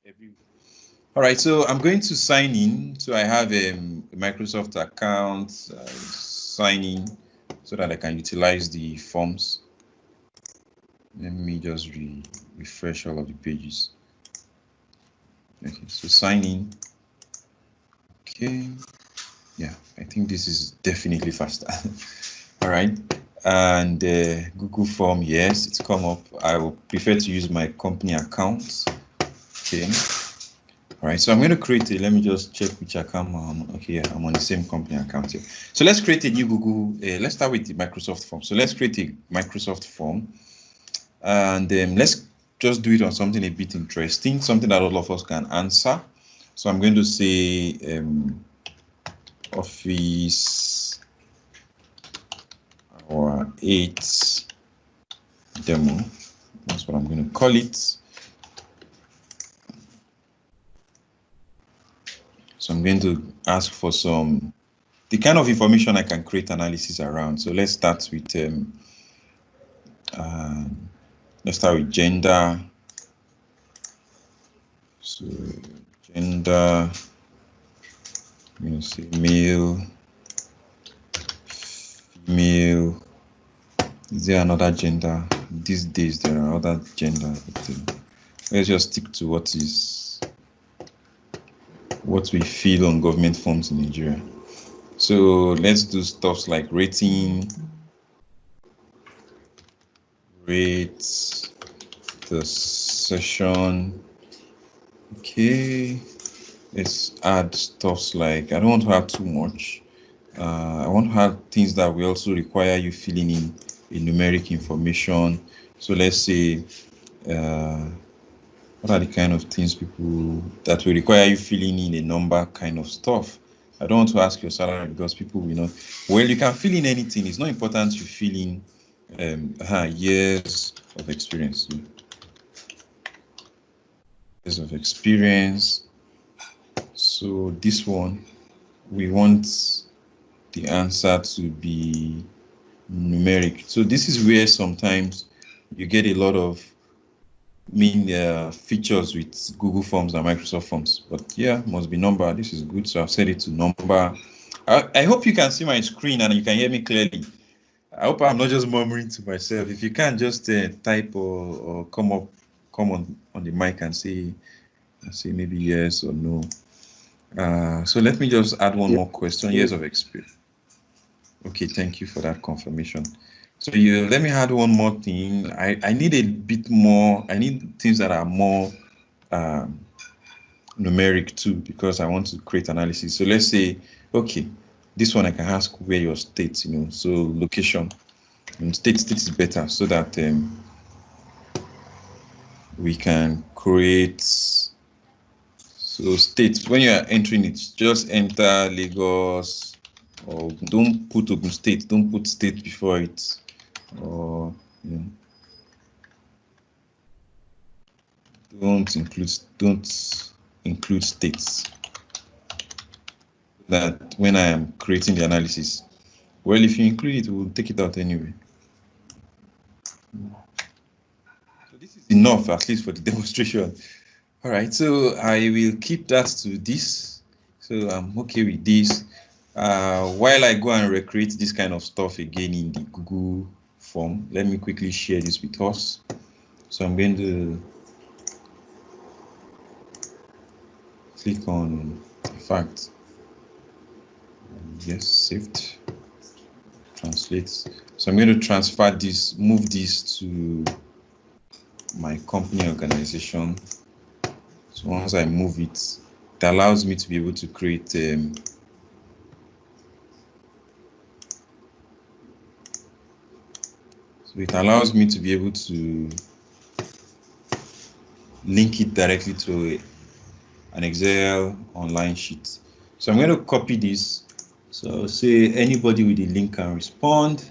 every. All right, so I'm going to sign in. So I have a Microsoft account, sign in so that I can utilize the forms. Let me just refresh all of the pages. Okay, so sign in. Okay, yeah, I think this is definitely faster. All right, and Google form, yes, it's come up. I will prefer to use my company account. Okay. All right, so I'm going to create a, let me just check which account I'm on. Okay, yeah, I'm on the same company account here. So let's create a new Google, let's start with the Microsoft form. So let's create a Microsoft form, and let's just do it on something a bit interesting, something that all of us can answer. So I'm going to say Office Hour 8 demo. That's what I'm going to call it. So I'm going to ask for some, the kind of information I can create analysis around. So let's start with gender. So gender, I'm going to say male, female. Is there another gender? These days there are other gender. Let's just stick to what we feel on government forms in Nigeria. So let's do stuff like rating, rate the session. Okay, let's add stuffs like, I don't want to have too much. I want to have things that will also require you filling in a numeric information. So let's say, what are the kind of things people that will require you filling in a number kind of stuff? I don't want to ask your salary because people will not. Well, you can fill in anything. It's not important you fill in years of experience. Years of experience. So this one, we want the answer to be numeric. So this is where sometimes you get a lot of features with Google Forms and Microsoft Forms. But yeah, must be number. This is good. So I've set it to number. I hope you can see my screen and you can hear me clearly. I hope I'm not just murmuring to myself. If you can't, just type or come on the mic and say maybe yes or no. So let me just add one more question. Years of experience. Okay, thank you for that confirmation. So let me add one more thing. I need a bit more. I need things that are more numeric too, because I want to create analysis. So let's say, okay, this one I can ask where your state, so location. State is better so that we can create. So state, when you are entering it, just enter Lagos, or don't put Ogun State, don't put state before it, or don't include states. That when I am creating the analysis, well, if you include it, we'll take it out anyway. So this is enough, at least for the demonstration. All right, so I will keep that to this. So I'm okay with this. While I go and recreate this kind of stuff again in the Google form, let me quickly share this with us. So I'm going to click on, in fact, yes, saved, translate. So I'm going to transfer this, move this to my company organization. So once I move it, it allows me to be able to create so it allows me to be able to link it directly to an Excel online sheet. So I'm going to copy this. So say anybody with the link can respond.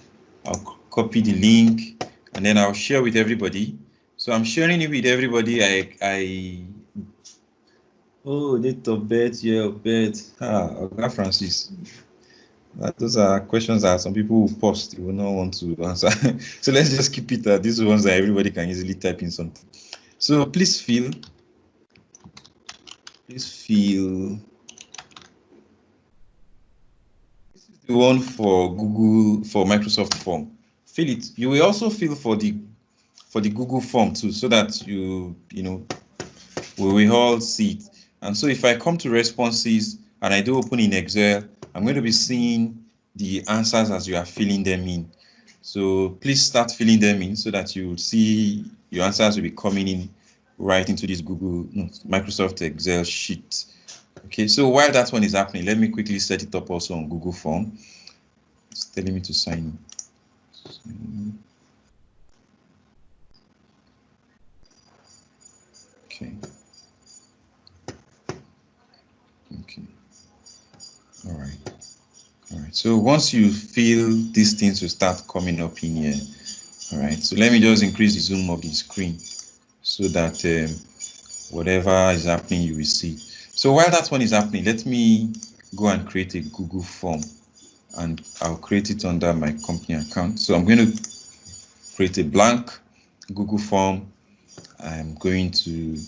I'll copy the link and then I'll share with everybody. So I'm sharing it with everybody. Oh, date of birth, year of birth. Okay, Francis. Those are questions that some people will post, they will not want to answer. So let's just keep it these ones that everybody can easily type in something. So please fill please fill. This is the one for Google, for Microsoft form. Fill it. You will also fill for the Google form too, so that you know we will all see it. And so if I come to responses and I do open in Excel, I'm going to be seeing the answers as you are filling them in. So please start filling them in so that you will see your answers will be coming in right into this Microsoft Excel sheet. Okay, so while that one is happening, let me quickly set it up also on Google Form. It's telling me to sign in. Okay. Okay. All right. All right. So once you feel these things will start coming up in here. All right. So let me just increase the zoom of the screen so that whatever is happening, you will see. So while that one is happening, let me go and create a Google form, and I'll create it under my company account. So I'm going to create a blank Google form. I'm going to,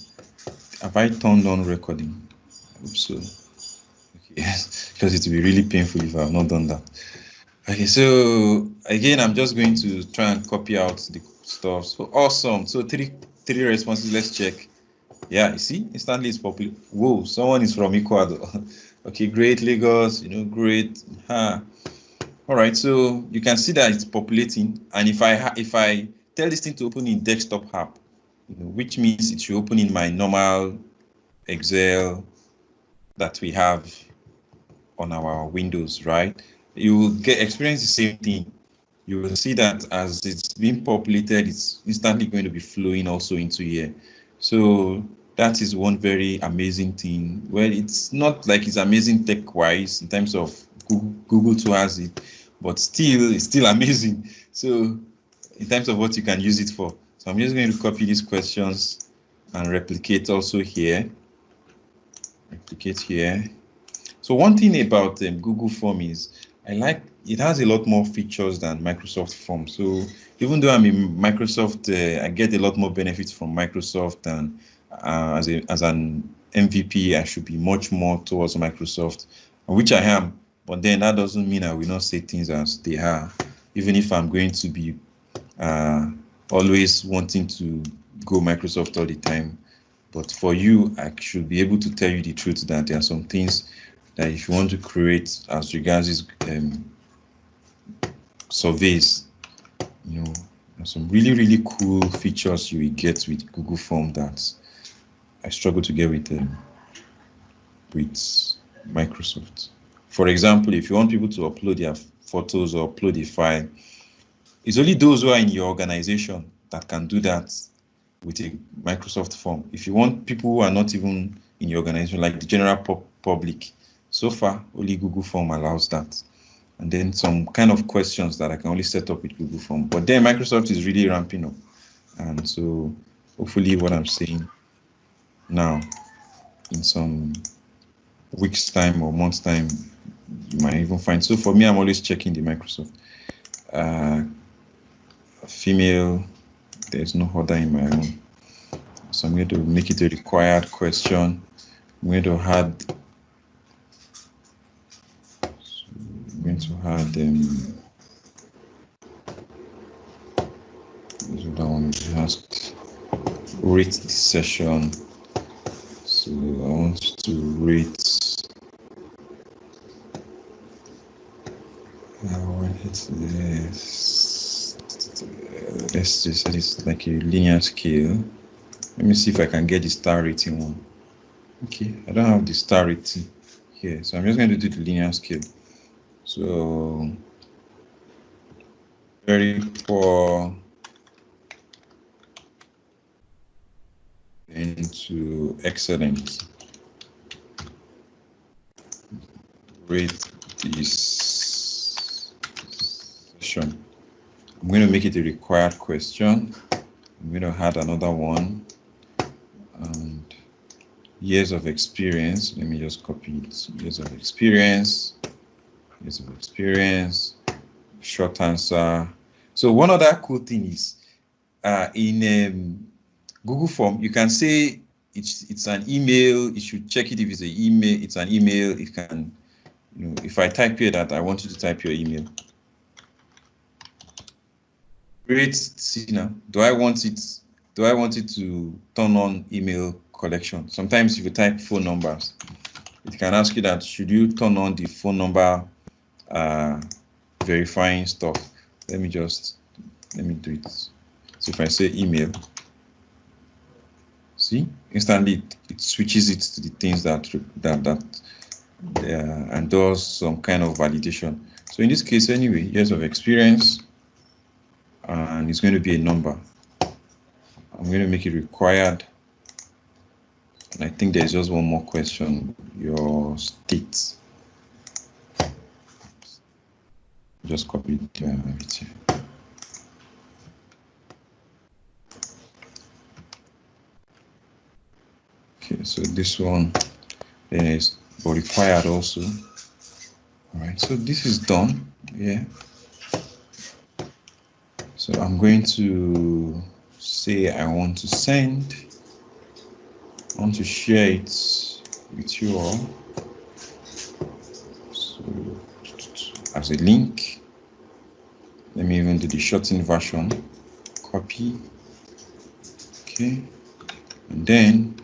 have I turned on recording? I hope so. Okay, because it will be really painful if I have not done that. Okay, so again, I'm just going to try and copy out the stuff. So awesome. So three responses. Let's check. Yeah, you see, instantly it's popular. Whoa, someone is from Ecuador. Okay, great, Lagos. Great. All right, so you can see that it's populating. And if I tell this thing to open in desktop app, which means it should open in my normal Excel that we have on our Windows, right? You will experience the same thing. You will see that as it's being populated, it's instantly going to be flowing also into here. So that is one very amazing thing. Well, it's not like it's amazing tech-wise in terms of Google too has it, but still, it's still amazing. So in terms of what you can use it for. So I'm just going to copy these questions and replicate also here. Replicate here. So one thing about Google Form is I like it has a lot more features than Microsoft Form. So even though I'm in Microsoft, I get a lot more benefits from Microsoft, and as an MVP, I should be much more towards Microsoft, which I am. But then that doesn't mean I will not say things as they are, even if I'm going to be always wanting to go Microsoft all the time. But for you, I should be able to tell you the truth that there are some things that if you want to create as regards these surveys, some really cool features you will get with Google Form that I struggle to get with Microsoft. For example, if you want people to upload their photos or upload a file, it's only those who are in your organization that can do that with a Microsoft Form. If you want people who are not even in your organization, like the general public, so far only Google Form allows that. And then some kind of questions that I can only set up with Google Form. But then Microsoft is really ramping up. And so hopefully what I'm saying now, in some weeks time or months time, you might even find. So for me, I'm always checking the Microsoft. Female, there's no order in my own. So I'm going to make it a required question. I'm going to add that one just rate the session. So I want to rate let's just say it's like a linear scale. Let me see if I can get the star rating one. Okay, I don't have the star rating here, so I'm just going to do the linear scale. So very poor into excellent. Rate this session. I'm going to make it a required question. I'm going to add another one. And years of experience. Let me just copy it. Years of experience. Short answer. So one other cool thing is in Google Form, you can say it's an email. It should check it if it's an email. It's an email. It can, if I type here that I want you to type your email. Great. See now, do I want it to turn on email collection? Sometimes if you type phone numbers, it can ask you that, should you turn on the phone number verifying stuff? Let me do it. So if I say email, see, instantly it switches it to the things that and does some kind of validation. So in this case, anyway, years of experience, and it's going to be a number. I'm going to make it required. And I think there's just one more question. Your state. Just copy it. Okay, so this one is required also. All right, so this is done. Yeah. So I'm going to say I want to send. I want to share it with you all. So as a link, let me even do the shortened version. Copy. Okay, and then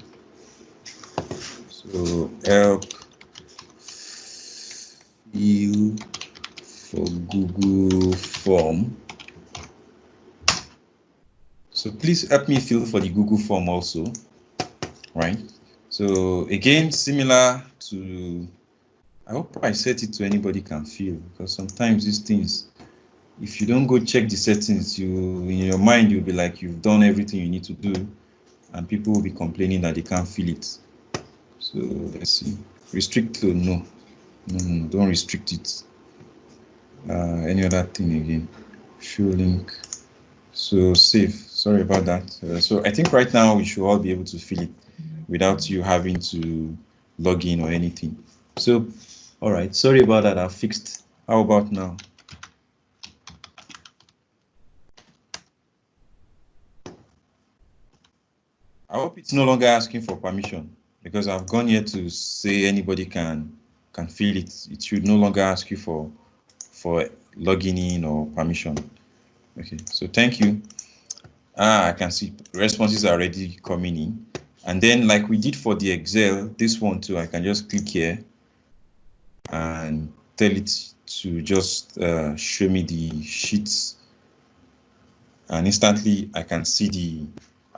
so help fill for Google form. So please help me fill for the Google form also, right? So again, similar to, I hope I set it to anybody can fill, because sometimes these things, if you don't go check the settings, in your mind, you'll be like, you've done everything you need to do, and people will be complaining that they can't fill it. So let's see, restrict to no, don't restrict it. Any other thing again, show link. So save, sorry about that. So I think right now we should all be able to fill it without you having to log in or anything. So, all right, sorry about that, I've fixed. How about now? I hope it's no longer asking for permission, because I've gone here to say anybody can fill it. It should no longer ask you for logging in or permission. Okay, so thank you. I can see responses are already coming in. And then like we did for the Excel, this one too, I can just click here and tell it to just show me the sheets. And instantly I can see the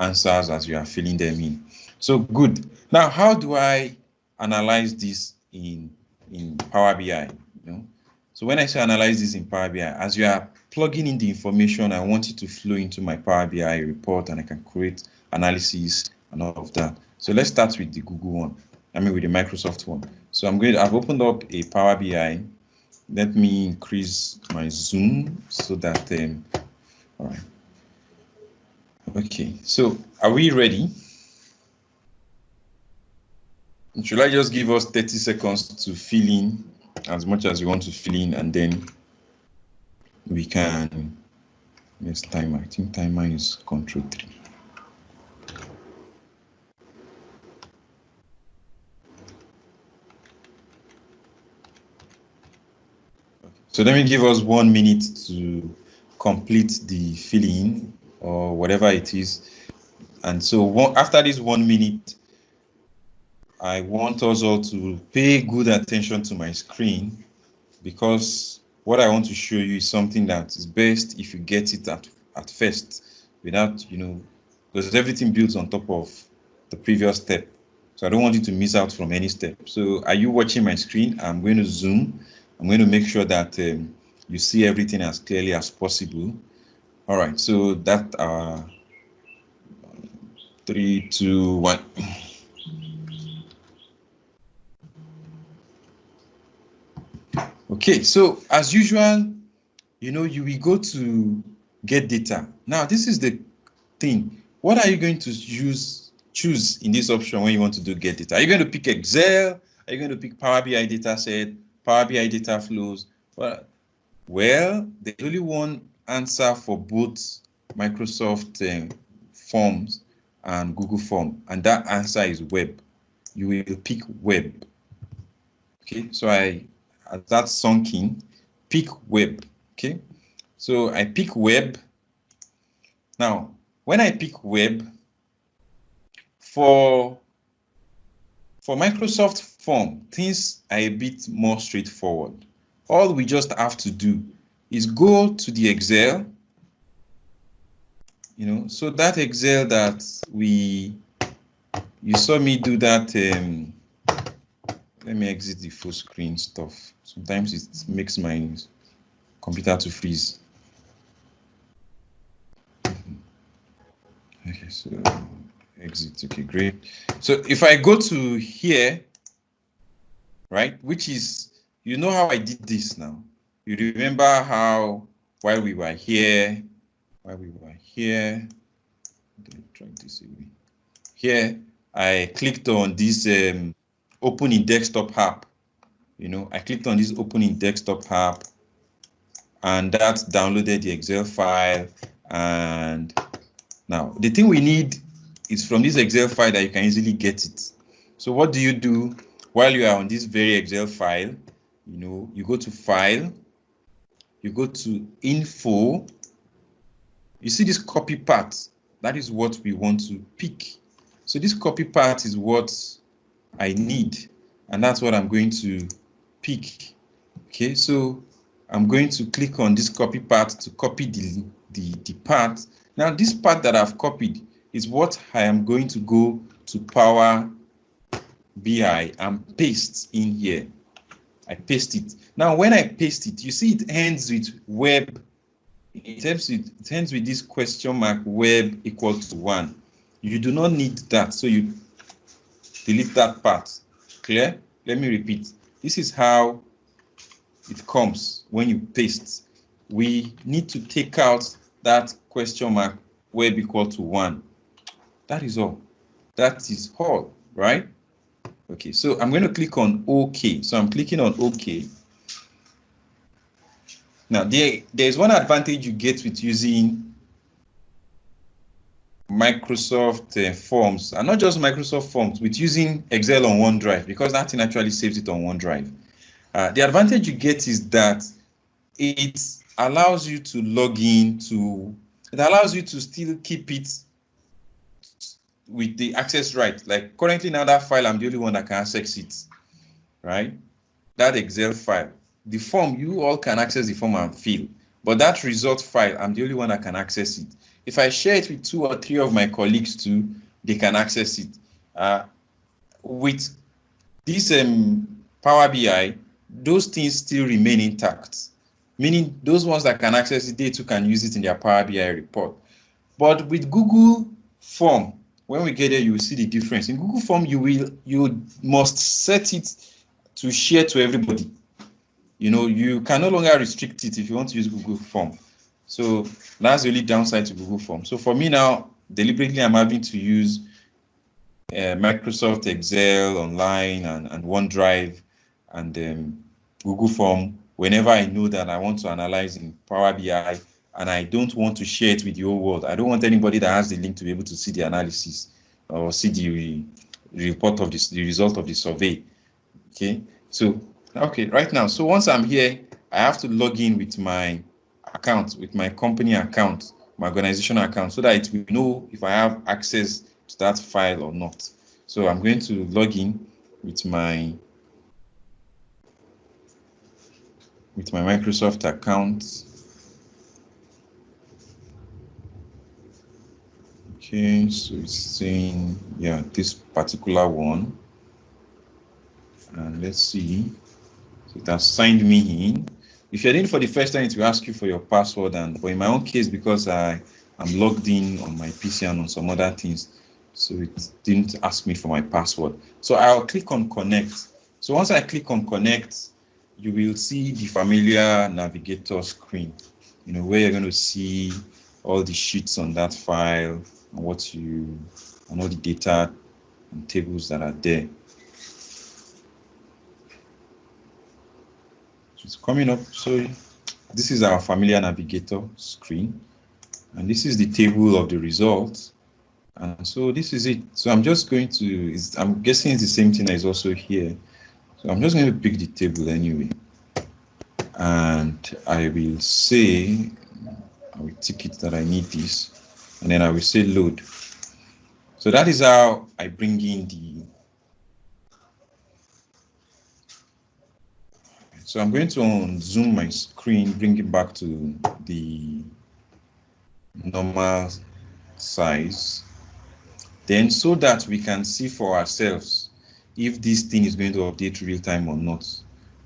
answers as you are filling them in. So good. Now, how do I analyze this in Power BI? So when I say analyze this in Power BI, as you are plugging in the information, I want it to flow into my Power BI report, and I can create analysis and all of that. So let's start with the Google one. With the Microsoft one. So I've opened up a Power BI. Let me increase my zoom so that, all right. Okay, so are we ready? Should I just give us 30 seconds to fill in as much as you want to fill in, and then we can, yes, timer. I think timer is Control 3. So let me give us 1 minute to complete the filling or whatever it is. And so after this 1 minute, I want us all to pay good attention to my screen, because what I want to show you is something that is best if you get it at first, without, because everything builds on top of the previous step. So I don't want you to miss out from any step. So are you watching my screen? I'm going to zoom. I'm going to make sure that you see everything as clearly as possible. All right, so that 3, 2, 1. Okay, so as usual, you will go to get data. Now, this is the thing. What are you going to choose in this option when you want to do get data? Are you going to pick Excel? Are you going to pick Power BI data set, Power BI data flows? Well, there's only one answer for both Microsoft forms, and Google Form, and that answer is web, you will pick web. Okay, so as that's sunk in, pick web. Okay, so I pick web. Now, when I pick web, for Microsoft Form, things are a bit more straightforward. All we just have to do is go to the Excel, so that Excel that you saw me do that. Let me exit the full screen stuff. Sometimes it makes my computer to freeze. Okay, so exit. Okay, great. So if I go to here, right, which is, you know how I did this now. You remember how while we were here, try this away. Here, I clicked on this open in desktop app. I clicked on this open in desktop app, and that downloaded the Excel file. And now the thing we need is from this Excel file that you can easily get it. So what do you do while you are on this very Excel file? You go to File, you go to Info. You see this copy part, that is what we want to pick. So this copy part is what I need, and that's what I'm going to pick. Okay, so I'm going to click on this copy part to copy the part. Now this part that I've copied is what I am going to go to Power BI and paste in here. I paste it. Now when I paste it, you see it ends with web. It ends with this question mark, web equal to 1. You do not need that, so you delete that part. Clear? Let me repeat. This is how it comes when you paste. We need to take out that question mark, web equal to 1. That is all. That is all, right? Okay, so I'm going to click on OK. So I'm clicking on OK. Now, there's one advantage you get with using Microsoft Forms, and not just Microsoft Forms, with using Excel on OneDrive, because that thing actually saves it on OneDrive. The advantage you get is that it allows you to log in to, it allows you to still keep it with the access right. Like currently now that file, I'm the only one that can access it, right? That Excel file. The form, you all can access the form and fill, but that result file, I'm the only one that can access it. If I share it with 2 or 3 of my colleagues too, they can access it. With this Power BI, those things still remain intact, meaning those ones that can access it, they too can use it in their Power BI report. But with Google Form, when we get there, you will see the difference. In Google Form, you must set it to share to everybody. You can no longer restrict it if you want to use Google Form. So that's the only downside to Google Form. So for me now, deliberately, I'm having to use Microsoft Excel online and OneDrive and Google Form whenever I know that I want to analyze in Power BI and I don't want to share it with the whole world. I don't want anybody that has the link to be able to see the analysis or see the report of the result of the survey. Okay, so okay, right now, so once I'm here, I have to log in with my account, with my company account, my organizational account, so that it will know if I have access to that file or not. So I'm going to log in with my Microsoft account. Okay, so it's saying, yeah, this particular one. And let's see. So it has signed me in. If you're in for the first time, it will ask you for your password. But in my own case, because I'm logged in on my PC and on some other things, so it didn't ask me for my password. So I'll click on connect. So once I click on connect, you will see the familiar navigator screen, where you're going to see all the sheets on that file and all the data and tables that are there. It's coming up. So this is our familiar navigator screen, and this is the table of the results. And so this is it. So I'm just going to, I'm guessing it's the same thing that is also here. So I'm just going to pick the table anyway. And I will say, I will tick it that I need this. And then I will say load. So that is how I bring in the. So I'm going to zoom my screen, bring it back to the normal size. Then so that we can see for ourselves if this thing is going to update real time or not.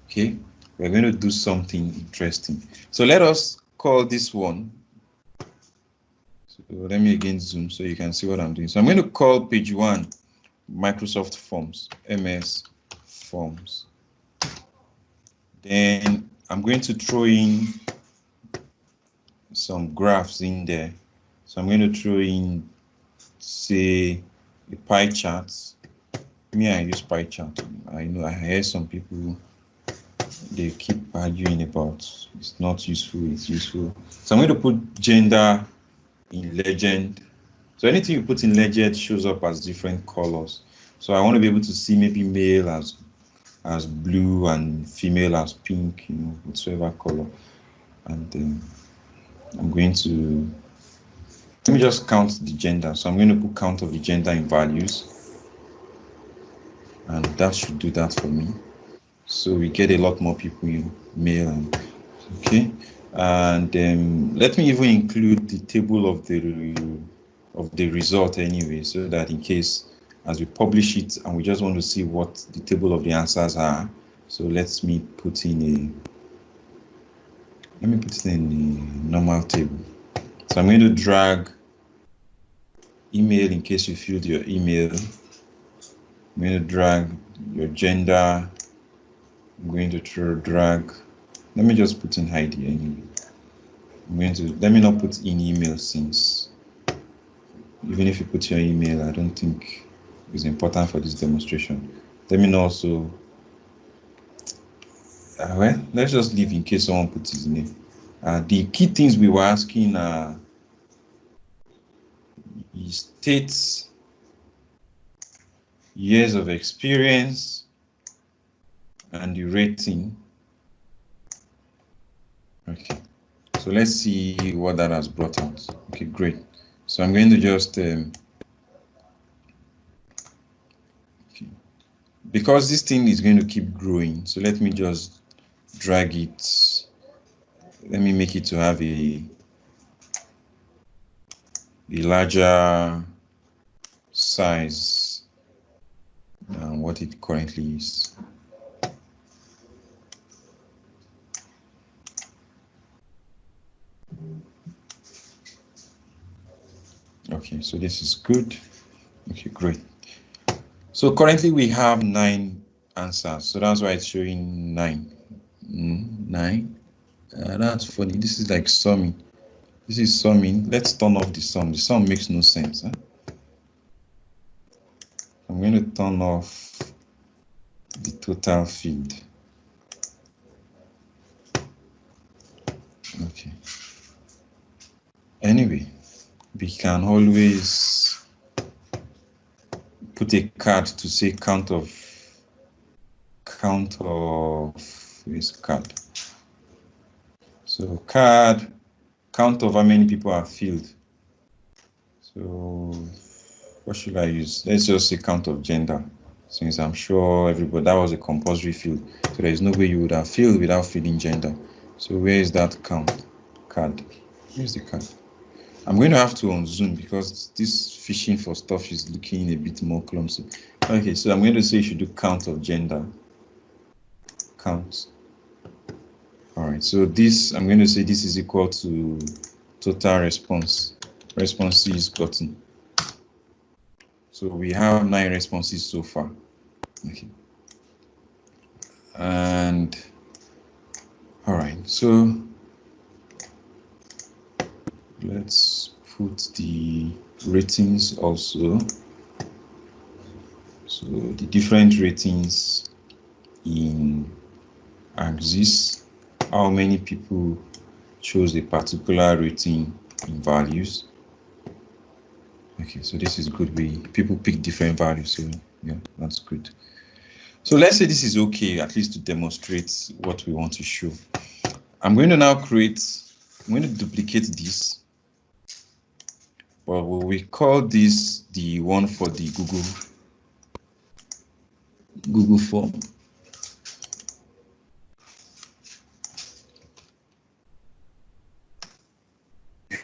Okay, we're going to do something interesting. So let us call this one. So let me again zoom so you can see what I'm doing. So I'm going to call page 1 Microsoft Forms, MS Forms. Then I'm going to throw in some graphs in there. So I'm going to throw in, say, a pie chart. Me, I use pie chart. I know I hear some people, they keep arguing about it's not useful, it's useful. So I'm going to put gender in legend. So anything you put in legend shows up as different colors. So I want to be able to see maybe male as blue and female as pink, you know, whatsoever color. And then I'm going to, let me just count the gender. So I'm going to put count of the gender in values. And that should do that for me. So we get a lot more people in male and okay. And let me even include the table of the result anyway, so that in case as we publish it and we just want to see what the table of the answers are. So let me put in the normal table. So I'm going to drag email in case you filled your email. I'm going to drag your gender. I'm going to drag. Let me just put in Heidi anyway. I'm going to, let me not put in email, since even if you put your email, I don't think it's important for this demonstration. Let me know also, well, let's just leave in case someone puts his name. The key things we were asking are states, years of experience, and the rating. Okay, so let's see what that has brought out. Okay, great. So I'm going to just because this thing is going to keep growing, so let me just drag it. Let me make it to have a larger size than what it currently is. Okay, so this is good. Okay, great. So currently we have 9 answers, so that's why it's showing 9. 9. That's funny. This is like summing. This is summing. Let's turn off the sum. The sum makes no sense. Huh? I'm going to turn off the total field. Okay. Anyway, we can always put a card to say count of this card. So card, count of how many people are filled. So what should I use? Let's just say count of gender, since I'm sure everybody, that was a compulsory field. So there is no way you would have filled without filling gender. So where is that count card? Here's the card. I'm going to have to unzoom because this fishing for stuff is looking a bit more clumsy. Okay, so I'm going to say you should do count of gender. Count. All right, so this, I'm going to say this is equal to total responses gotten. So we have 9 responses so far. Okay. And all right, so let's put the ratings also. So the different ratings in axis, how many people chose a particular rating in values. Okay, so this is good. People pick different values, so yeah, that's good. So let's say this is okay, at least to demonstrate what we want to show. I'm going to now I'm going to duplicate this, but we call this the one for the Google form.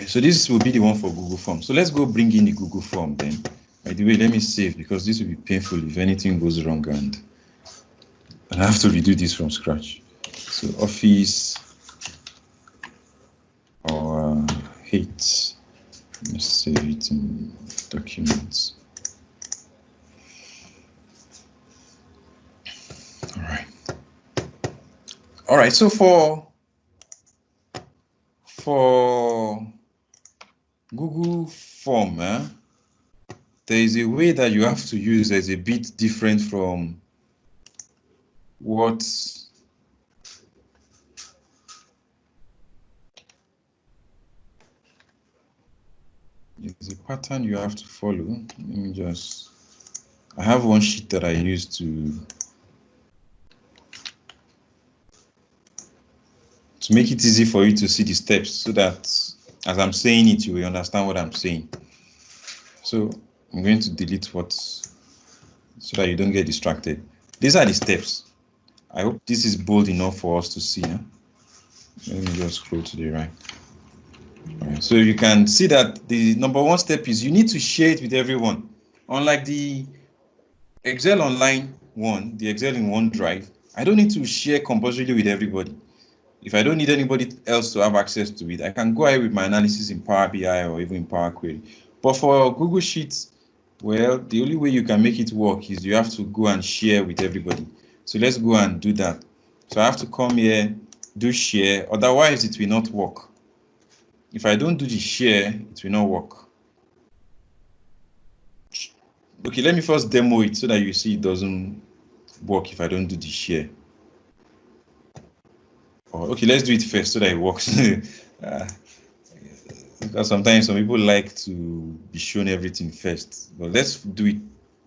So this will be the one for Google form. So let's go bring in the Google form then. By the way, let me save, because this will be painful if anything goes wrong and I have to redo this from scratch. So Office or hate. Let's save it in documents. All right. So for Google form, there is a way that you have to use that's a bit different from what is a pattern you have to follow. Let me just, I have one sheet that I use to make it easy for you to see the steps, so that as I'm saying it, you will understand what I'm saying. So I'm going to delete so that you don't get distracted. These are the steps. I hope this is bold enough for us to see. Let me just scroll to the right. All right. So you can see that the number one step is you need to share it with everyone. Unlike the Excel Online one, the Excel in OneDrive, I don't need to share compulsorily with everybody. If I don't need anybody else to have access to it, I can go ahead with my analysis in Power BI or even in Power Query. But for Google Sheets, well, the only way you can make it work is you have to go and share with everybody. So let's go and do that. So I have to come here, do share, otherwise it will not work. If I don't do the share, it will not work. Okay, let me first demo it so that you see it doesn't work if I don't do the share. Okay, let's do it first so that it works. Because sometimes some people like to be shown everything first, but let's do it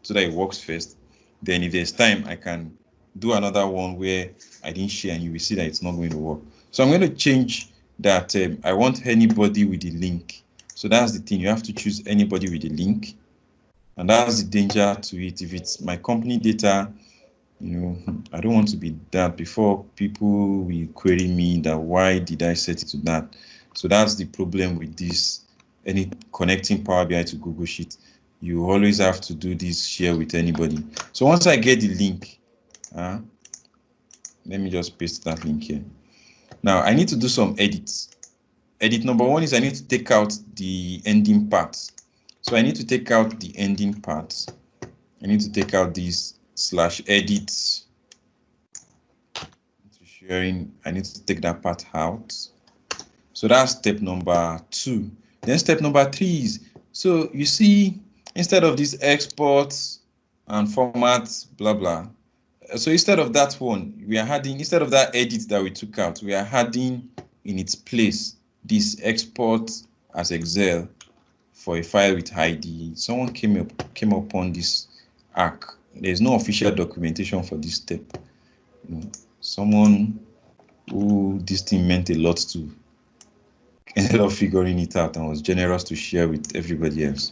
so that it works first. Then if there's time, I can do another one where I didn't share and you will see that it's not going to work. So I'm going to change that. I want anybody with the link. So that's the thing, you have to choose anybody with the link, and that's the danger to it. If it's my company data, you know, I don't want to be that. Before people will query me that why did I set it to that. So that's the problem with this, any connecting Power BI to Google Sheet. You always have to do this share with anybody. So once I get the link, let me just paste that link here. Now I need to do some edits. Edit number one is I need to take out the ending part. So I need to take out the ending part. I need to take out this /edit sharing. I need to take that part out. So that's step number 2. Then step number 3 is, so you see, instead of this export and format, blah, blah. So instead of that one, we are adding, instead of that edit that we took out, we are adding in its place this export as Excel for a file with ID. Someone came upon this arc. There's no official documentation for this step. You know, someone who this thing meant a lot to ended up figuring it out and was generous to share with everybody else.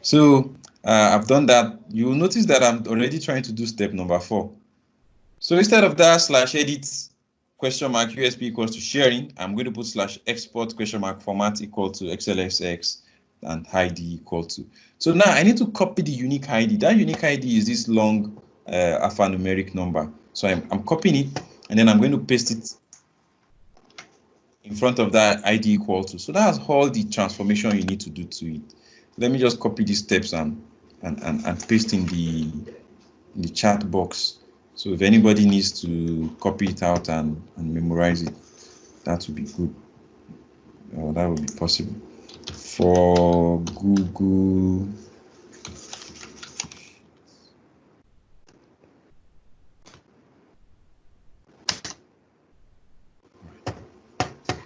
So I've done that. You will notice that I'm already trying to do step number 4. So instead of that /edit $USP equals to sharing, I'm going to put /export format equal to XLSX and ID equal to. So now I need to copy the unique ID. That unique ID is this long alphanumeric number. So I'm copying it, and then I'm going to paste it in front of that ID equal to. So that's all the transformation you need to do to it. Let me just copy these steps and paste in the chat box. So if anybody needs to copy it out and memorize it, that would be good. That would be possible. For Google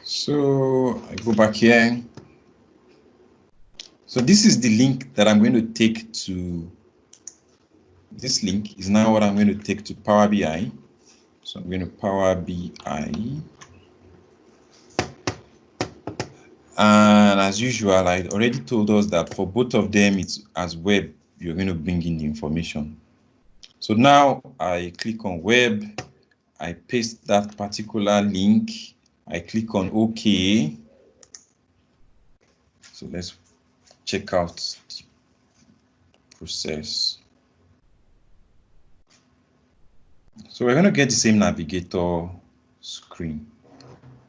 so I go back here. So this is the link that I'm going to take to, this link is now what I'm going to take to Power BI. So I'm going to Power BI. And as usual, I already told us that for both of them, it's as web, you're going to bring in the information. So now I click on web, I paste that particular link, I click on OK. So let's check out the process. So we're going to get the same navigator screen.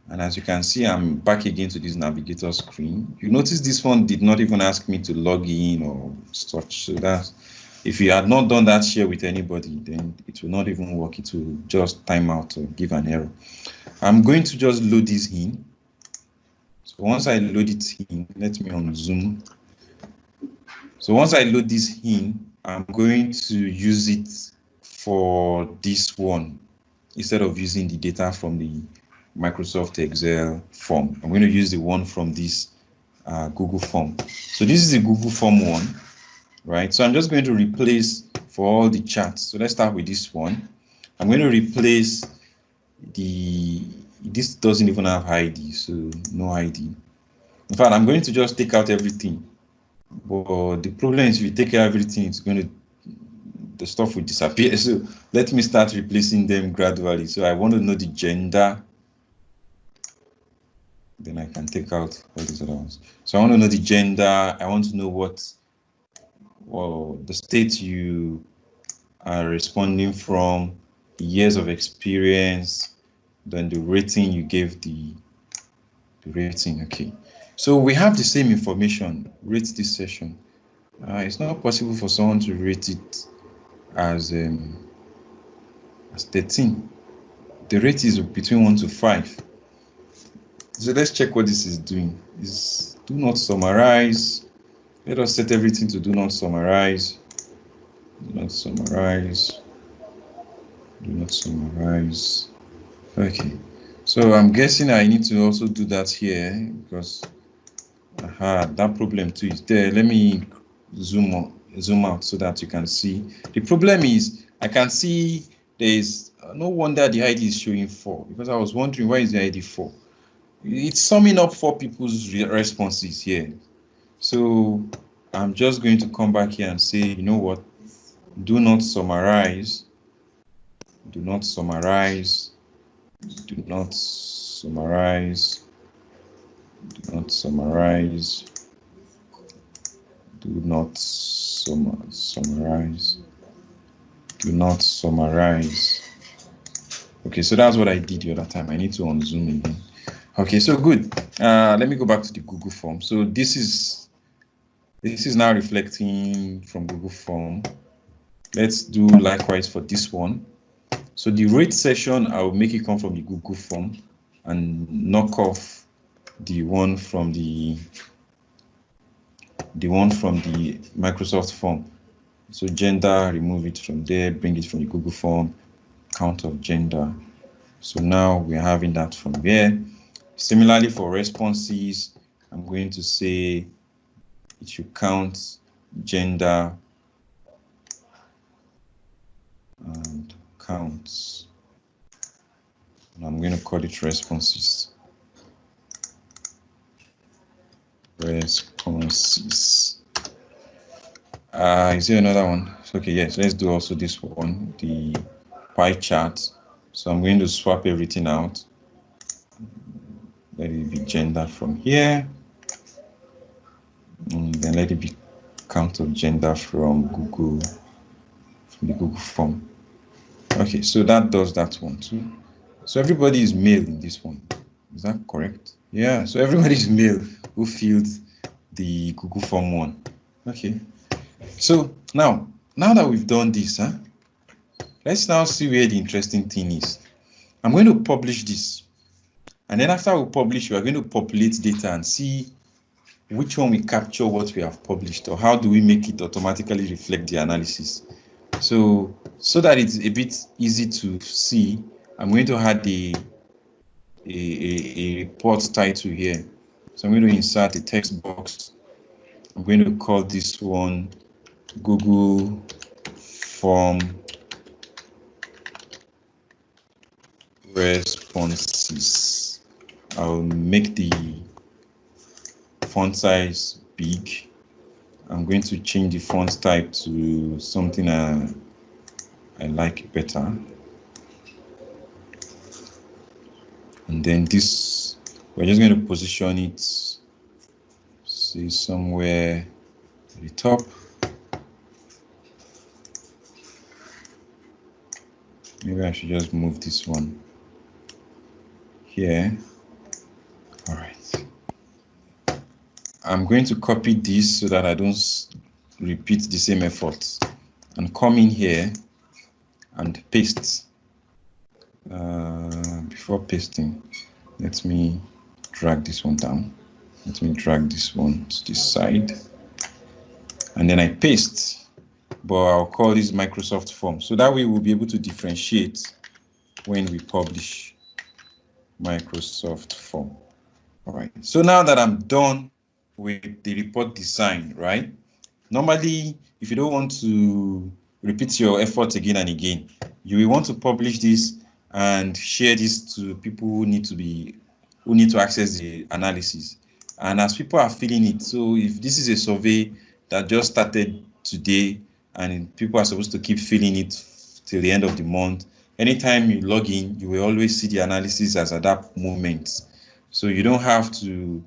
And as you can see, I'm back again to this navigator screen. You notice this one did not even ask me to log in or such. So that's, if you had not done that share with anybody, then it will not even work. It will just time out or give an error. I'm going to just load this in. So once I load it in, let me on Zoom. So once I load this in, I'm going to use it for this one instead of using the data from the Microsoft Excel form. I'm going to use the one from this Google form. So this is the Google form one, right? So I'm just going to replace for all the charts. So let's start with this one. I'm going to replace this doesn't even have ID, so no ID. In fact, I'm going to just take out everything. But the problem is if you take out everything, it's going to, the stuff will disappear. So let me start replacing them gradually. So I want to know the gender. Then I can take out all these other ones. So I want to know the gender. I want to know what, well, the state you are responding from, the years of experience, then the rating you gave the rating. Okay. So we have the same information. Rate this session. It's not possible for someone to rate it as 13. The rate is between 1 to 5. So let's check what this is doing. Is do not summarize. Let us set everything to do not summarize. Do not summarize. Do not summarize. Okay. So I'm guessing I need to also do that here because that problem too is there. Let me zoom out so that you can see. The problem is I can see there is no wonder the ID is showing 4 because I was wondering why is the ID 4. It's summing up 4 people's responses here. So I'm just going to come back here and say, you know what? Do not summarize. Do not summarize. Do not summarize. Do not summarize. Do not summarize. Do not summarize. Okay, so that's what I did the other time. I need to unzoom again. Okay, so good. Let me go back to the Google form. So this is now reflecting from Google form. Let's do likewise for this one. So the rate session, I will make it come from the Google form and knock off the one from the Microsoft form. So gender, remove it from there, bring it from the Google form, count of gender. So now we're having that from there. Similarly for responses, I'm going to say it should count gender and counts. And I'm going to call it responses. Responses. Is there another one? Okay, yes, let's do also this one, the pie chart. So I'm going to swap everything out. Let it be gender from here. And then let it be count of gender from Google, from the Google form. Okay, so that does that one too. So everybody is male in this one. Is that correct? Yeah, so everybody is male who filled the Google form one. Okay. So now that we've done this, let's now see where the interesting thing is. I'm going to publish this. And then after we publish, we are going to populate data and see which one we capture what we have published, or how do we make it automatically reflect the analysis. So that it's a bit easy to see, I'm going to add a report title here. So I'm going to insert a text box I'm going to call this one Google Form Responses. I'll make the font size big. I'm going to change the font type to something I like better. And then this, we're just going to position it, say somewhere at the top. Maybe I should just move this one here. All right. I'm going to copy this so that I don't repeat the same effort, and come in here and paste. Before pasting, let me drag this one down. Let me drag this one to this side, and then I paste, but I'll call this Microsoft Form. So that way we'll be able to differentiate when we publish Microsoft Form. All right, so now that I'm done with the report design, right? Normally, if you don't want to repeat your effort again and again, you will want to publish this and share this to people who need to access the analysis. And as people are filling it, so if this is a survey that just started today and people are supposed to keep filling it till the end of the month, anytime you log in, you will always see the analysis as at that moment. So you don't have to,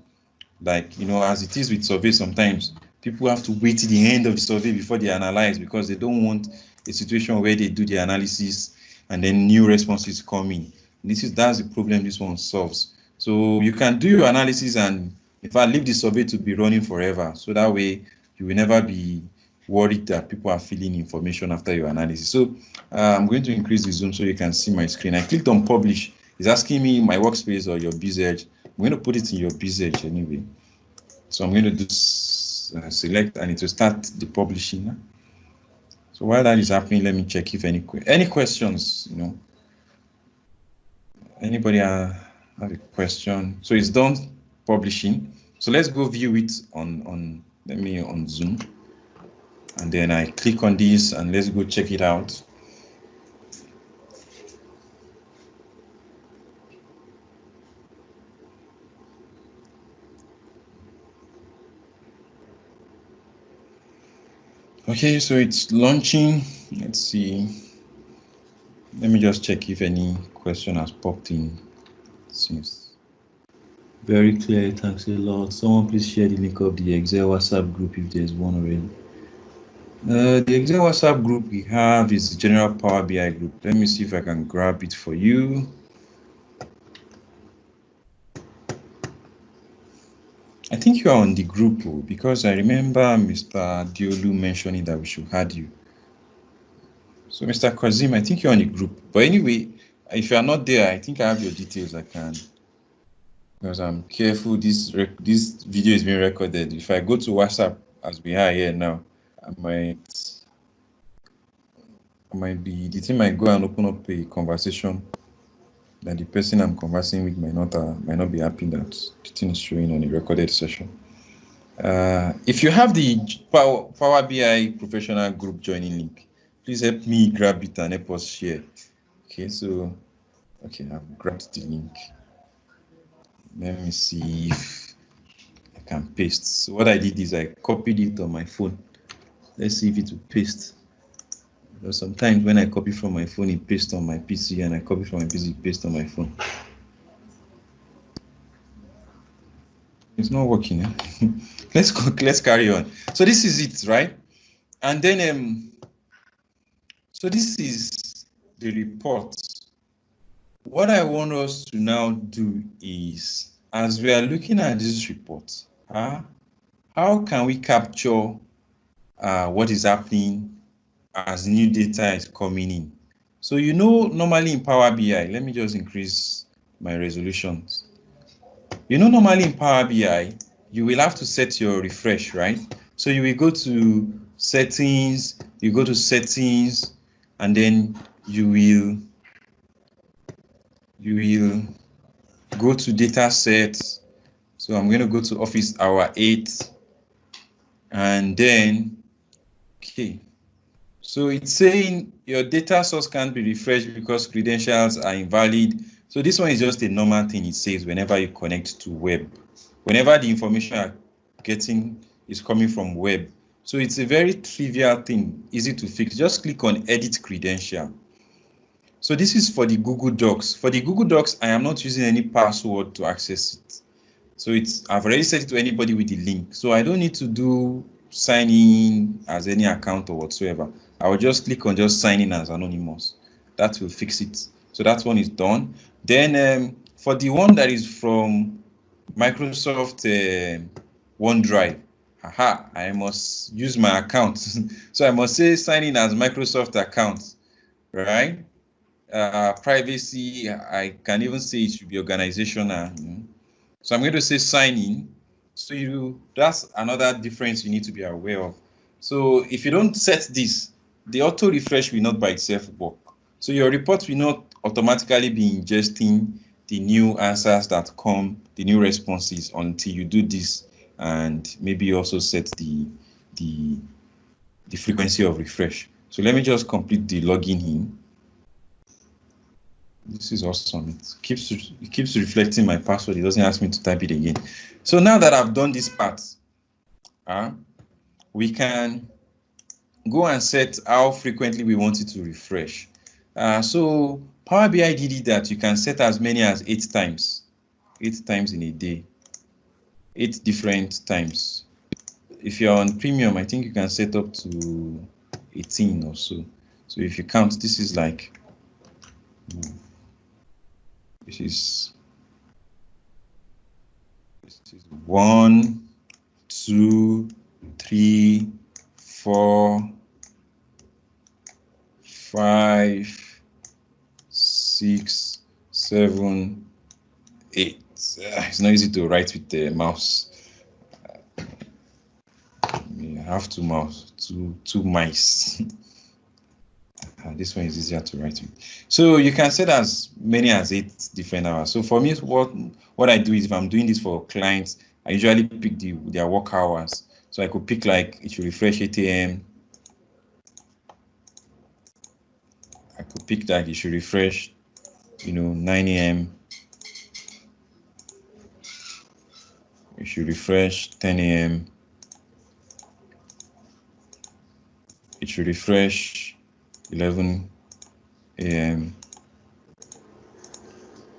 like, as it is with survey, sometimes people have to wait till the end of the survey before they analyze, because they don't want a situation where they do the analysis and then new responses come in. That's the problem this one solves. So you can do your analysis and in fact leave the survey to be running forever. So that way you will never be worried that people are filling information after your analysis. So I'm going to increase the zoom so you can see my screen. I clicked on publish. It's asking me my workspace or your BizEdge. I'm going to put it in your BizEdge anyway. So I'm going to do select, and it will start the publishing. So while that is happening, let me check if any questions. Anybody have a question? So it's done publishing. So let's go view it on Zoom, and then I click on this and let's go check it out. Okay, so it's launching. Let's see. Let me just check if any question has popped in. Seems very clear. Thanks a lot. Someone please share the link of the Excel WhatsApp group if there's one already. The Excel WhatsApp group we have is the general Power BI group. Let me see if I can grab it for you. I think you are on the group because I remember Mr. Diolu mentioning that we should add you. So Mr. Kazim, I think you're on the group. But anyway, if you are not there, I think I have your details. I can, because I'm careful. This video is being recorded. If I go to WhatsApp as we are here now, I might be, the thing might go and open up a conversation that the person I'm conversing with might not be happy that the thing is showing on a recorded session. If you have the Power BI professional group joining link, please help me grab it and help us share. Okay, so I've grabbed the link. Let me see if I can paste. So what I did is I copied it on my phone. Let's see if it will paste. Because sometimes when I copy from my phone, it pastes on my PC, and I copy from my PC, it pastes on my phone. It's not working. Eh? Let's carry on. So this is it, right? And then so this is the report. What I want us to now do is, as we are looking at this report, how can we capture what is happening as new data is coming in? So normally in Power BI, let me just increase my resolutions. Normally in Power BI, you will have to set your refresh, right? So you will go to settings, and then you will go to data sets. So I'm going to go to Office Hour 8. And then, okay. So it's saying your data source can't be refreshed because credentials are invalid. So this one is just a normal thing it says whenever you connect to web. Whenever the information you're getting is coming from web. So it's a very trivial thing, easy to fix. Just click on edit credential. So this is for the Google Docs. For the Google Docs, I am not using any password to access it. So I've already set it to anybody with the link. So I don't need to do sign in as any account or whatsoever. I will just click on just sign in as anonymous. That will fix it. So that one is done. Then for the one that is from Microsoft OneDrive, I must use my account. So I must say sign in as Microsoft account, right? Privacy, I can even say it should be organizational. So I'm going to say sign in. So that's another difference you need to be aware of. So if you don't set this, the auto refresh will not by itself work. So your report will not automatically be ingesting the new answers that come, the new responses, until you do this, and maybe also set the frequency of refresh. So let me just complete the login in. This is awesome. It keeps reflecting my password. It doesn't ask me to type it again. So now that I've done this part, we can go and set how frequently we want it to refresh. So Power BI did it that you can set as many as 8 times. 8 times in a day. 8 different times. If you're on premium, I think you can set up to 18 or so. So if you count, this is like this is 1, 2, 3, 4, 5, 6, 7, 8. It's not easy to write with the mouse. I have two mice. This one is easier to write with. So you can set as many as 8 different hours. So for me, what I do is if I'm doing this for clients, I usually pick their work hours. So I could pick like it should refresh 8 a.m. I could pick that it should refresh, 9 a.m. It should refresh 10 a.m. It should refresh 11 a.m.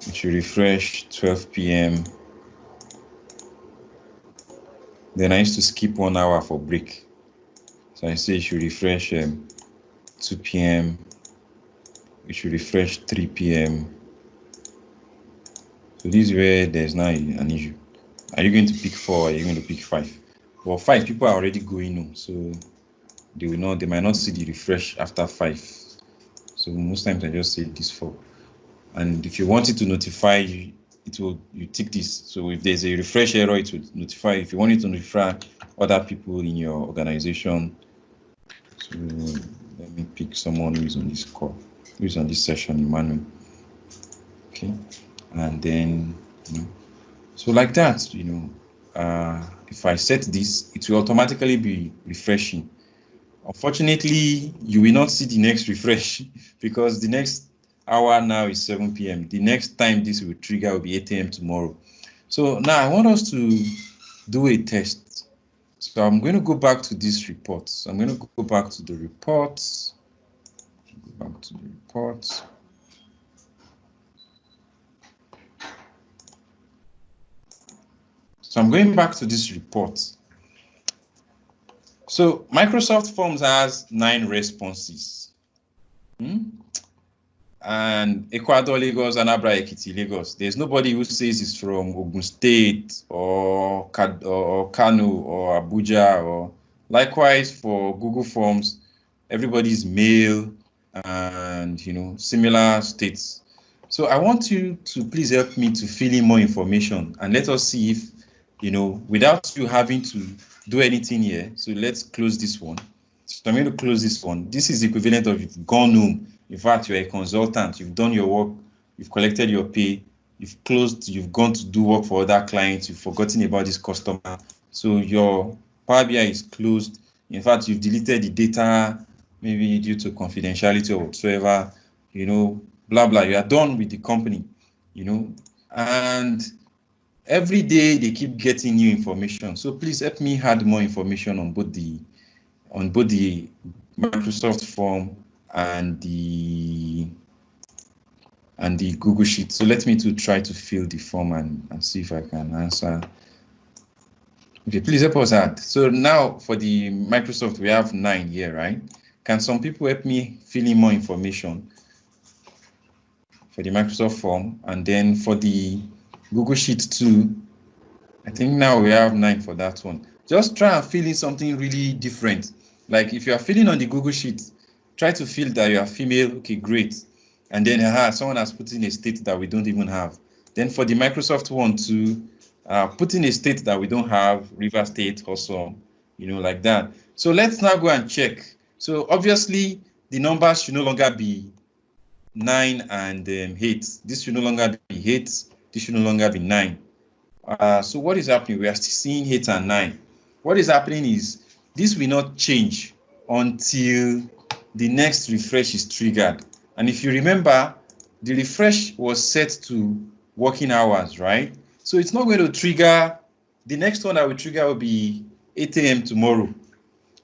It should refresh 12 p.m. Then I used to skip 1 hour for break. So I say it should refresh 2 p.m. It should refresh 3 p.m. So this is where there's now an issue. Are you going to pick 4 or are you going to pick 5? Well, 5 people are already going home, so they might not see the refresh after 5. So most times I just say this 4. And if you want it to notify you, you tick this. So if there's a refresh error, it will notify. If you want it to notify other people in your organization, so let me pick someone who is on this call, who is on this session, Emmanuel. Okay, and then so like that, if I set this, it will automatically be refreshing. Unfortunately, you will not see the next refresh because the next hour now is 7 p.m. The next time this will trigger will be 8 a.m. tomorrow. So now I want us to do a test. So I'm going to go back to this report. So I'm going to go back to the reports. So I'm going back to this report. So Microsoft Forms has 9 responses. And Ecuador, Lagos, Anambra, Ekiti, Lagos. There's nobody who says it's from Ogun State or Kano or Abuja. Or likewise for Google Forms, everybody's male and similar states. So I want you to please help me to fill in more information and let us see if without you having to do anything here. So let's close this one. So I'm going to close this one. This is the equivalent of you've gone home. In fact, you're a consultant. You've done your work. You've collected your pay. You've closed. You've gone to do work for other clients. You've forgotten about this customer. So your Power BI is closed. In fact, you've deleted the data, maybe due to confidentiality or whatsoever, blah, blah. You are done with the company, and every day they keep getting new information. So please help me add more information on both the Microsoft form and the Google Sheet. So let me try to fill the form and see if I can answer. Okay, please help us add. So now for the Microsoft, we have 9 here, right? Can some people help me fill in more information for the Microsoft form? And then for the Google Sheet too, I think now we have 9 for that one. Just try and fill in something really different. Like if you are filling on the Google Sheet, try to feel that you are female. Okay, great. And then someone has put in a state that we don't even have. Then for the Microsoft one too, put in a state that we don't have, River State, awesome, like that. So let's now go and check. So obviously the numbers should no longer be 9 and 8. This should no longer be 8. This should no longer be 9. So what is happening? We are still seeing 8 and 9. What is happening is this will not change until the next refresh is triggered. And if you remember, the refresh was set to working hours, right? So it's not going to trigger. The next one that will trigger will be 8 a.m. tomorrow.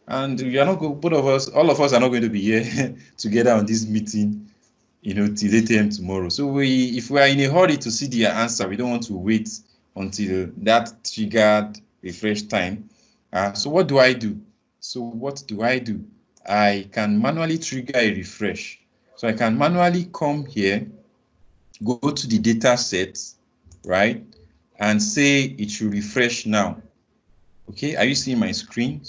And we are not both of us, all of us are not going to be here together on this meeting, till 8 a.m. tomorrow. So if we are in a hurry to see the answer, we don't want to wait until that triggered refresh time. So what do I do? I can manually trigger a refresh. So I can manually come here, go to the data set, right? And say it should refresh now. Okay, are you seeing my screen?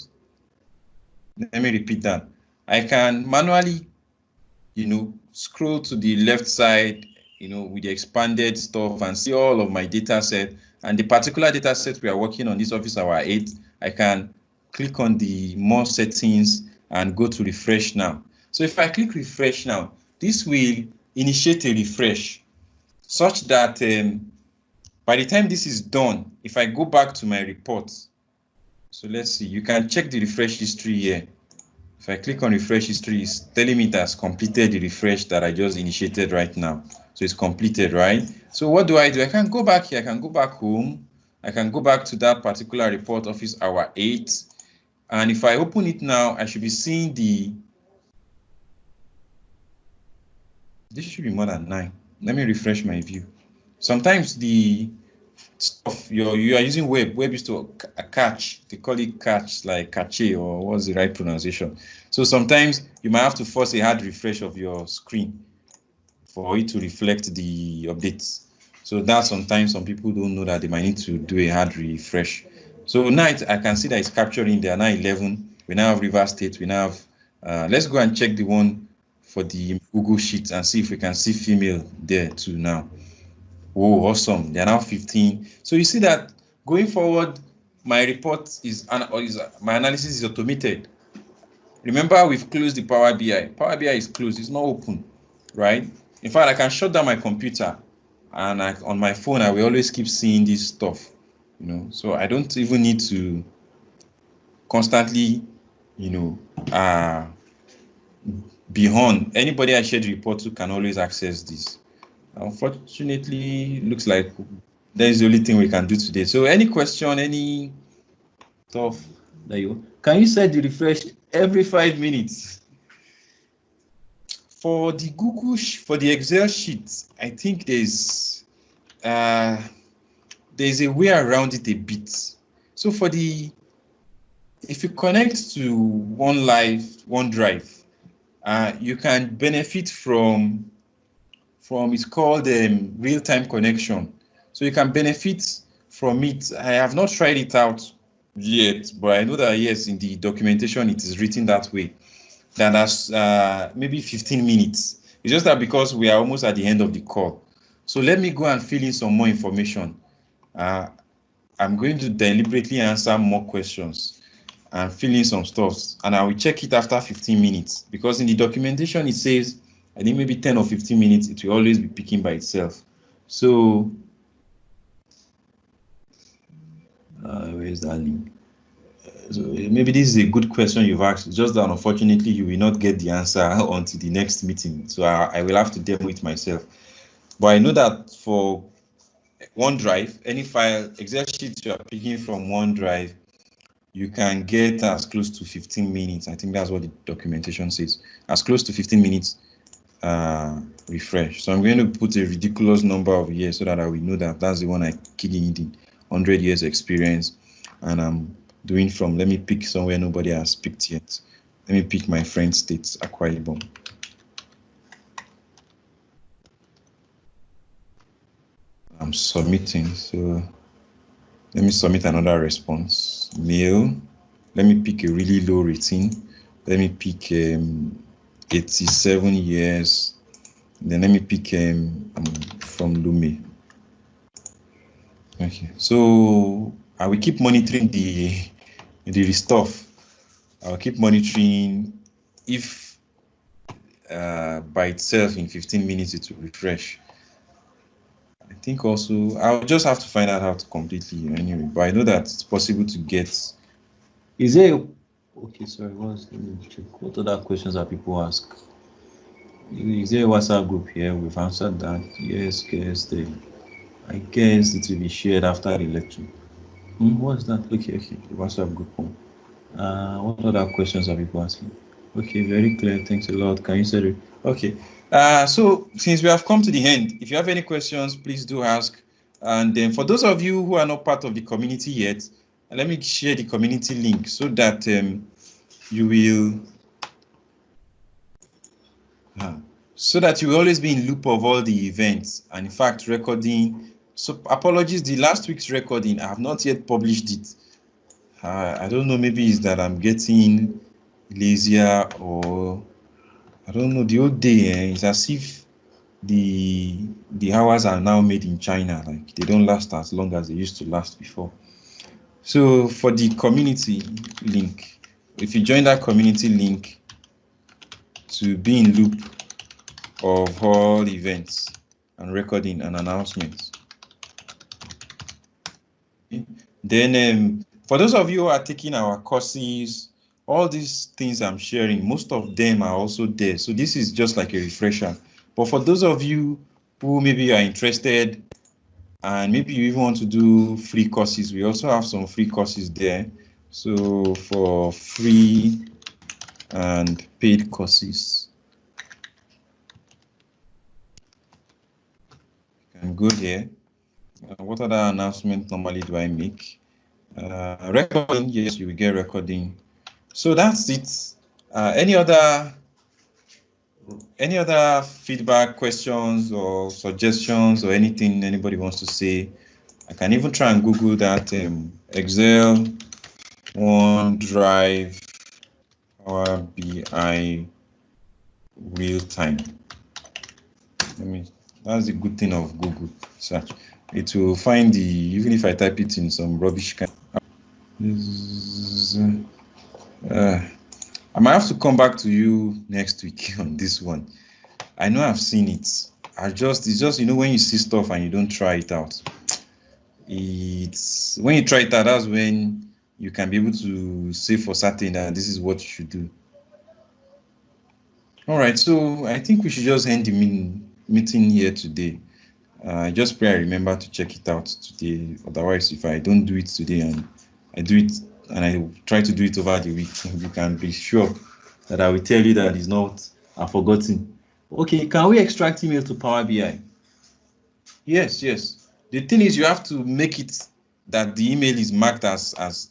Let me repeat that. I can manually, scroll to the left side, with the expanded stuff and see all of my data set. And the particular data set we are working on, this Office Hour 8, I can click on the more settings and go to refresh now. So if I click refresh now, this will initiate a refresh such that by the time this is done, if I go back to my report, so let's see, you can check the refresh history here. If I click on refresh history, it's telling me it has completed the refresh that I just initiated right now. So it's completed, right? So what do? I can go back here, I can go back home, I can go back to that particular report, Office Hour 8. And if I open it now, I should be seeing this should be more than 9. Let me refresh my view. Sometimes the stuff you are using web used to catch, they call it catch, like cache, or what's the right pronunciation. So sometimes you might have to force a hard refresh of your screen for it to reflect the updates. So that sometimes some people don't know that they might need to do a hard refresh. So now I can see that it's capturing there. Now 11. We now have River State. We now have. Let's go and check the one for the Google Sheet and see if we can see female there too now. Oh, awesome. They are now 15. So you see that going forward, my report my analysis is automated. Remember, we've closed the Power BI. Power BI is closed. It's not open, right? In fact, I can shut down my computer, and on my phone, I will always keep seeing this stuff. So I don't even need to constantly, be on. Anybody I share the report to can always access this. Unfortunately, looks like that is the only thing we can do today. So any question, any stuff that can you set the refresh every 5 minutes? For the for the Excel sheet, I think there's a way around it a bit. So if you connect to OneDrive, you can benefit from it's called real-time connection. So you can benefit from it. I have not tried it out yet, but I know that yes, in the documentation it is written that way. That's maybe 15 minutes. It's just that because we are almost at the end of the call. So let me go and fill in some more information. I'm going to deliberately answer more questions and fill in some stuff, and I will check it after 15 minutes because in the documentation it says, I think maybe 10 or 15 minutes, it will always be picking by itself. So where is that link? So maybe this is a good question you've asked. It's just that unfortunately you will not get the answer until the next meeting. So I will have to demo it myself. But I know that for OneDrive, any file, Excel sheet you are picking from OneDrive, you can get as close to 15 minutes. I think that's what the documentation says. As close to 15 minutes refresh. So I'm going to put a ridiculous number of years so that I will know that that's the one I keyed in, 100 years experience. And I'm doing from, let me pick somewhere nobody has picked yet. Let me pick my friend states, Akwa Ibom. I'm submitting, so let me submit another response. Male, let me pick a really low rating. Let me pick 87 years. Then let me pick from Lume. Okay, so I will keep monitoring the stuff. I'll keep monitoring if by itself in 15 minutes it will refresh. I think also I'll just have to find out how to completely anyway, but I know that it's possible to get. Is there okay, sorry, let me check. What other questions are people ask? Is there a WhatsApp group here? We've answered that. Yes, I guess it will be shared after the lecture. What's that? Okay, the WhatsApp group. What other questions are people asking? Okay, very clear. Thanks a lot. Can you say it? Okay. So since we have come to the end, if you have any questions, please do ask. And then for those of you who are not part of the community yet, let me share the community link so that you will always be in loop of all the events and in fact recording. So apologies, the last week's recording, I have not yet published it. I don't know, maybe it's that I'm getting lazier or I don't know. The old day, it's as if the hours are now made in China, like they don't last as long as they used to last before. So for the community link, if you join that community link to be in loop of all events and recording and announcements, then for those of you who are taking our courses, all these things I'm sharing, most of them are also there. So this is just like a refresher. But for those of you who maybe are interested and maybe you even want to do free courses, we also have some free courses there. So for free and paid courses, you can go here. What other announcement normally do I make? Recording, yes, you will get recording. So that's it. Any other feedback, questions, or suggestions, or anything anybody wants to say? I can even try and Google that Excel, OneDrive, Power BI, real time. That's the good thing of Google search. It will find even if I type it in some rubbish kind. I might have to come back to you next week on this one. I know I've seen it. It's just when you see stuff and you don't try it out. It's when you try it out, that's when you can be able to say for certain that this is what you should do. All right, so I think we should just end the meeting here today. Just pray I remember to check it out today. Otherwise, if I don't do it today and I do it and I try to do it over the week, you can be sure that I will tell you that it's not forgotten. Okay, can we extract email to Power BI? Yes. The thing is, you have to make it that the email is marked as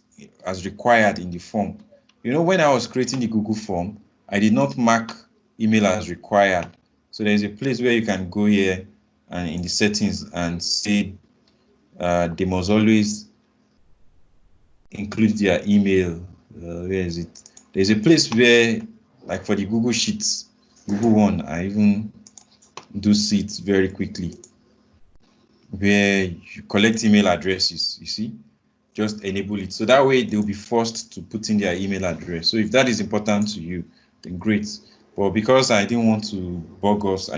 required in the form. When I was creating the Google form, I did not mark email as required. So there's a place where you can go here and in the settings and say they must always include their email. Where is it? There's a place where, like for the Google Sheets, Google one, I even do see it very quickly, where you collect email addresses. You see, just enable it. So that way they'll be forced to put in their email address. So if that is important to you, then great. But because I didn't want to bug us,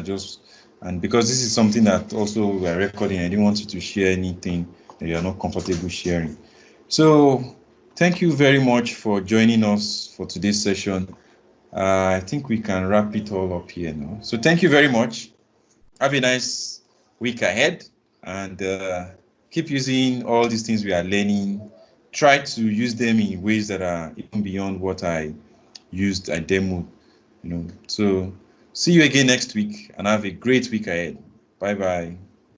and because this is something that also we're recording, I didn't want you to share anything that you're not comfortable sharing. So Thank you very much for joining us for today's session. I think we can wrap it all up here now. So thank you very much. Have a nice week ahead, and keep using all these things we are learning. Try to use them in ways that are even beyond what I used, I demoed, So see you again next week, and have a great week ahead. Bye-bye.